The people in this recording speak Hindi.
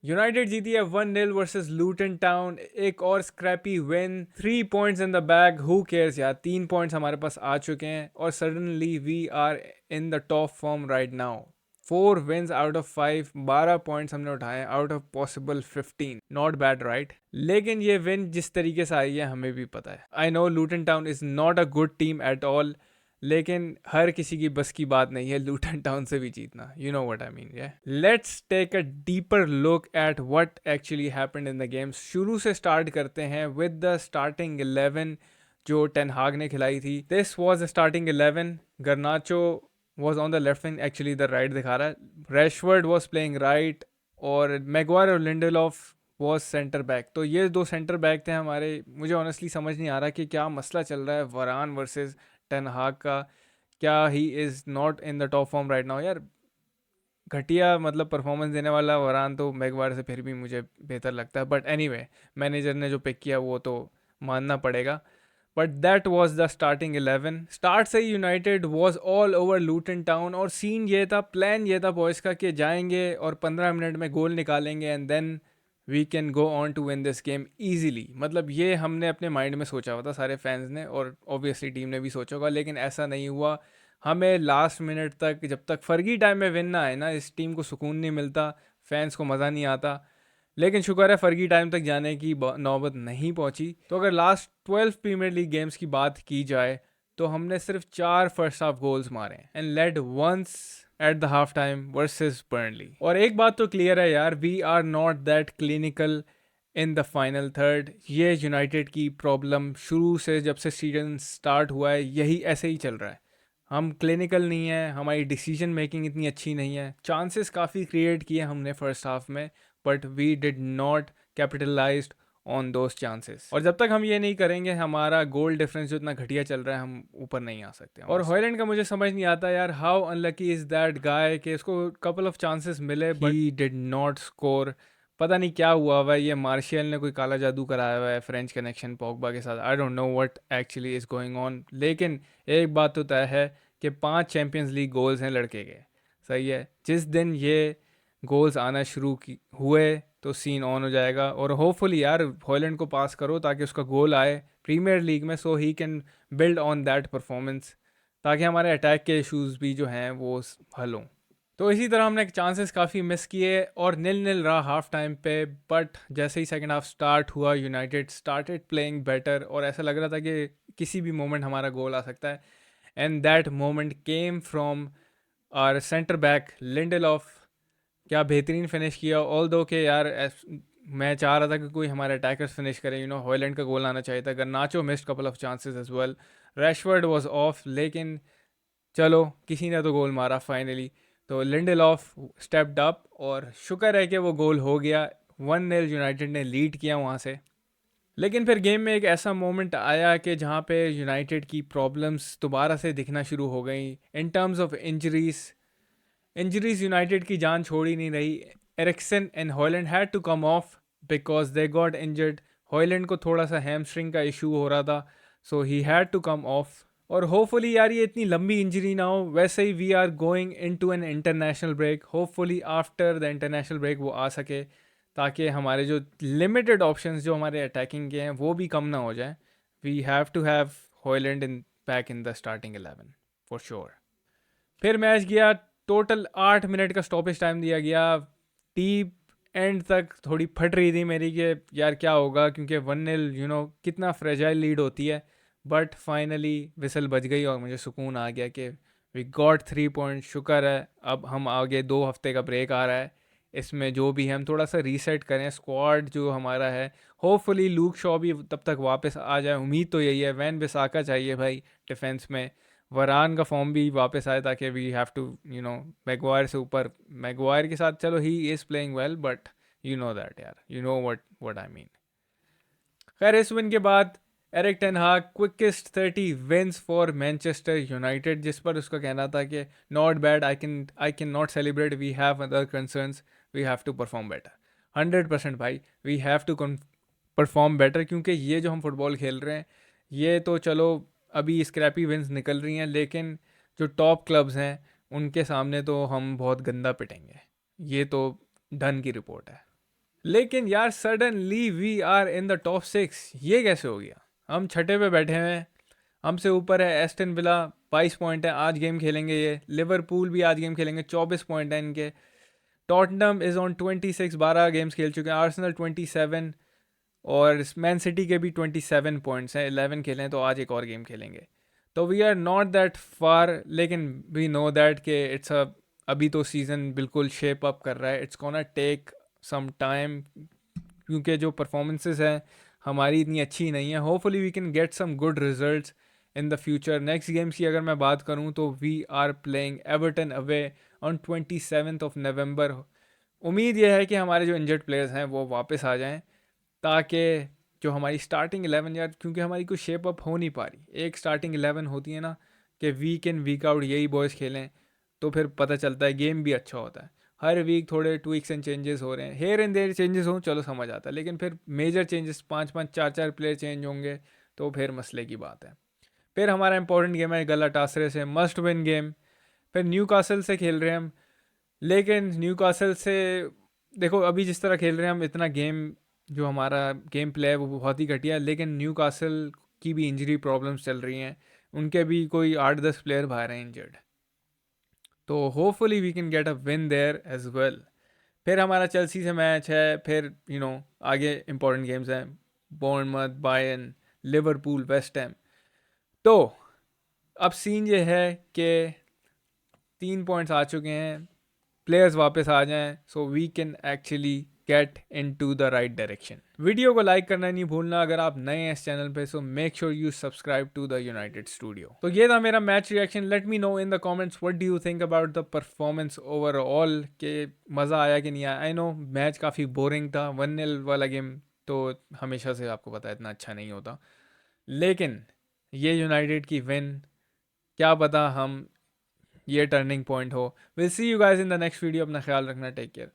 यूनाइटेड जीती है 1-0 वर्सेस लूटन टाउन। एक और scrappy win, 3 points in the bag, who cares यार, 3 पॉइंट्स हमारे पास आ चुके हैं और suddenly we are in the top form right now. 4 wins out of 5, 12 points हमने उठाए out of possible 15। Not bad right. लेकिन ये विन जिस तरीके से आई है हमें भी पता है। I know Luton Town is not a good team at all, लेकिन हर किसी की बस की बात नहीं है लूटन टाउन से भी जीतना। You know what I mean. Let's take a deeper look at what actually happened in the games. शुरू से स्टार्ट करते हैं विद द स्टार्टिंग 11 जो टेन हाग ने खिलाई थी। This was the starting 11। गर्नाचो was on the wing, actually the right दिखा रहा है। रैशवर्ड was playing right और मैगवायर और लिंडलॉफ वॉज सेंटर बैक। तो ये दो सेंटर बैक थे हमारे। मुझे ऑनेस्टली समझ नहीं आ रहा कि क्या मसला चल रहा है वरान वर्सेस टेन हाग का। क्या he is not in the top form right now यार। घटिया मतलब परफॉर्मेंस देने वाला वरान तो मैगवायर से फिर भी मुझे बेहतर लगता है, बट एनीवे मैनेजर ने जो पिक किया वो तो मानना पड़ेगा। But that was the starting 11। Start से ही United was all over Luton Town और सीन ये था, प्लान ये था बॉयज़ का कि जाएंगे और 15 मिनट में गोल निकालेंगे and then we can go on to win this game easily. मतलब ये हमने अपने माइंड में सोचा हुआ था सारे फैंस ने और ऑब्वियसली टीम ने भी सोचा होगा, लेकिन ऐसा नहीं हुआ। हमें लास्ट मिनट तक, जब तक फर्गी टाइम में विन ना आए ना, इस टीम को सुकून नहीं मिलता, फैंस को मज़ा नहीं आता। लेकिन शुक्र है फर्गी टाइम तक जाने की नौबत नहीं पहुंची। तो अगर लास्ट 12 प्रीमियर लीग गेम्स की बात की जाए तो हमने सिर्फ 4 फर्स्ट हाफ गोल्स मारे and led once at the half time versus Burnley. और एक बात तो क्लियर है यार, we are not that clinical in the final third. ये यूनाइटेड की प्रॉब्लम शुरू से, जब से सीजन स्टार्ट हुआ है, यही ऐसे ही चल रहा है। हम क्लिनिकल नहीं है, हमारी डिसीजन मेकिंग इतनी अच्छी नहीं है। चांसेस काफ़ी क्रिएट किए हमने फर्स्ट हाफ में, but we did not capitalise on those chances. और जब तक हम ये नहीं करेंगे, हमारा गोल डिफरेंस जो इतना घटिया चल रहा है, हम ऊपर नहीं आ सकते। और हॉयलैंड का मुझे समझ नहीं आता यार, how unlucky is that guy कि उसको कपल ऑफ चांसेस मिले but he did not score. पता नहीं क्या हुआ हुआ है, ये मार्शियल ने कोई काला जादू कराया हुआ है, फ्रेंच कनेक्शन पॉगबा के साथ। I don't know what actually is going on. लेकिन एक बात तो तय है कि 5 चैंपियंस लीग गोल्स हैं लड़के के। सही है, जिस दिन ये गोल्स आना शुरू हुए तो सीन ऑन हो जाएगा। और होपफुली यार हॉलैंड को पास करो ताकि उसका गोल आए प्रीमियर लीग में, so he can build on that performance, ताकि हमारे अटैक के इश्यूज भी जो हैं वो हल हों। तो इसी तरह हमने चांसेस काफ़ी मिस किए और नील नील रहा हाफ टाइम पे। बट जैसे ही सेकंड हाफ स्टार्ट हुआ, यूनाइटेड स्टार्टेड प्लेइंग बेटर और ऐसा लग रहा था कि किसी भी मोमेंट हमारा गोल आ सकता है। And that moment came from our centre back Lindelof. क्या बेहतरीन फिनिश किया। ऑल दो के यार मैं चाह रहा था कि कोई हमारे अटैकर्स फिनिश करें। हॉयलैंड का गोल आना चाहिए था। Garnacho missed couple of chances as well. Rashford was off, लेकिन चलो किसी ने तो गोल मारा फाइनली। तो लिंडलॉफ स्टेप्ड अप और शुक्र है कि वो गोल हो गया। 1-0 यूनाइटेड ने लीड किया वहाँ से। लेकिन फिर गेम में एक ऐसा मोमेंट आया कि जहाँ पे यूनाइटेड की प्रॉब्लम्स दोबारा से दिखना शुरू हो गई in terms of injuries. Injuries United की जान छोड़ ही नहीं रही। Eriksen and Hojlund had to come off because they got injured. Hojlund को थोड़ा सा हैमस्ट्रिंग का इशू हो रहा था, so he had to come off. और होपफुली यार ये इतनी लंबी इंजरी ना हो। वैसे ही we are going into an international break, hopefully after the international break वो आ सके, ताकि हमारे जो लिमिटेड ऑप्शंस जो हमारे अटैकिंग के हैं वो भी कम ना हो जाए। We have to have Hojlund in back in the starting 11 for sure. फिर मैच गया, टोटल 8 मिनट का स्टॉपेज टाइम दिया गया। टीम एंड तक थोड़ी फट रही थी मेरी कि यार क्या होगा, क्योंकि 1-0 कितना फ्रेजाइल लीड होती है। बट फाइनली विसल बज गई और मुझे सुकून आ गया कि वी गॉट 3 पॉइंट। शुक्र है अब हम आगे 2 हफ्ते का ब्रेक आ रहा है, इसमें जो भी है हम थोड़ा सा रीसेट करें स्क्वाड जो हमारा है। होपफुली लूक शॉ भी तब तक वापस आ जाए, उम्मीद तो यही है। वैन बिसाका चाहिए भाई डिफेंस में। वरान का फॉर्म भी वापस आए ताकि वी हैव टू मैगवायर से ऊपर। मैगवायर के साथ चलो he is playing well, but you know that यार, you know what I mean. खैर इस विन के बाद Erik ten Hag quickest 30 wins for Manchester United, जिस पर उसका कहना था कि not bad, I can not celebrate, we have other concerns, we have to perform better. 100% भाई, we have to perform better, क्योंकि ये जो हम फुटबॉल खेल रहे हैं ये तो चलो अभी स्क्रैपी विंस निकल रही हैं, लेकिन जो टॉप क्लब्स हैं उनके सामने तो हम बहुत गंदा पिटेंगे। ये तो डन की रिपोर्ट है। लेकिन यार suddenly we are in the top 6, ये कैसे हो गया? हम छठे पे बैठे हुए हैं, हमसे ऊपर है एस्टन विला 22 पॉइंट है, आज गेम खेलेंगे ये। लिवरपूल भी आज गेम खेलेंगे, 24 पॉइंट है इनके। टॉटनम इज़ ऑन 26, 12 गेम्स खेल चुके हैं। आर्सेनल 27 और मैन सिटी के भी 27 पॉइंट्स हैं, 11 खेले हैं, तो आज एक और गेम खेलेंगे। तो we are not that far, लेकिन वी नो दैट कि इट्स अ अभी तो सीज़न बिल्कुल शेप अप कर रहा है। It's gonna take some time, क्योंकि जो परफॉर्मेंसेस हैं हमारी इतनी अच्छी नहीं है। Hopefully we can get some good results in the future. Next games की अगर मैं बात करूँ तो we are playing Everton away on 27 November. उम्मीद यह है कि हमारे जो इंजर्ड प्लेयर्स हैं वो वापस आ जाएं, ताकि जो हमारी स्टार्टिंग 11 यार, क्योंकि हमारी कोई शेप अप हो नहीं पा रही। एक स्टार्टिंग 11 होती है ना, कि वीक इन वीक आउट यही बॉयज़ खेलें, तो फिर पता चलता है गेम भी अच्छा होता है। हर वीक थोड़े ट्विक्स एंड चेंजेस हो रहे हैं, हेयर एंड देयर चेंजेस हों चलो समझ आता है, लेकिन फिर मेजर चेंजेस 5-5 4-4 प्लेयर चेंज होंगे तो फिर मसले की बात है। फिर हमारा इंपॉर्टेंट गेम है गलाटासरे से, मस्ट विन गेम। फिर न्यू कासल से खेल रहे हैं हम, लेकिन न्यू कासल से देखो अभी जिस तरह खेल रहे हैं हम, इतना गेम जो हमारा गेम प्ले है वो बहुत ही घटिया है। लेकिन न्यू कासल की भी इंजरी प्रॉब्लम्स चल रही हैं, उनके भी कोई 8-10 प्लेयर बाहर हैं इंजर्ड, तो hopefully we can get a win there as well. फिर हमारा चेल्सी से मैच है, फिर आगे इंपॉर्टेंट गेम्स हैं, Bournemouth, Bayern, Liverpool, West Ham. तो अब सीन ये है कि 3 पॉइंट्स आ चुके हैं, प्लेयर्स वापस आ जाएं, so we can actually get into the right direction. Video को लाइक करना नहीं भूलना अगर आप नए हैं इस चैनल पे, so make sure you subscribe to the United Studio. तो ये था मेरा match reaction. Let me know in the comments what do you think about the performance overall, के मज़ा आया कि नहीं आया। आई नो मैच काफ़ी बोरिंग था, 1-0 वाला गेम तो हमेशा से आपको पता है इतना अच्छा नहीं होता, लेकिन ये यूनाइटेड की विन, क्या पता हम ये टर्निंग पॉइंट हो। Will see you guys in the next video. अपना ख्याल रखना, टेक केयर।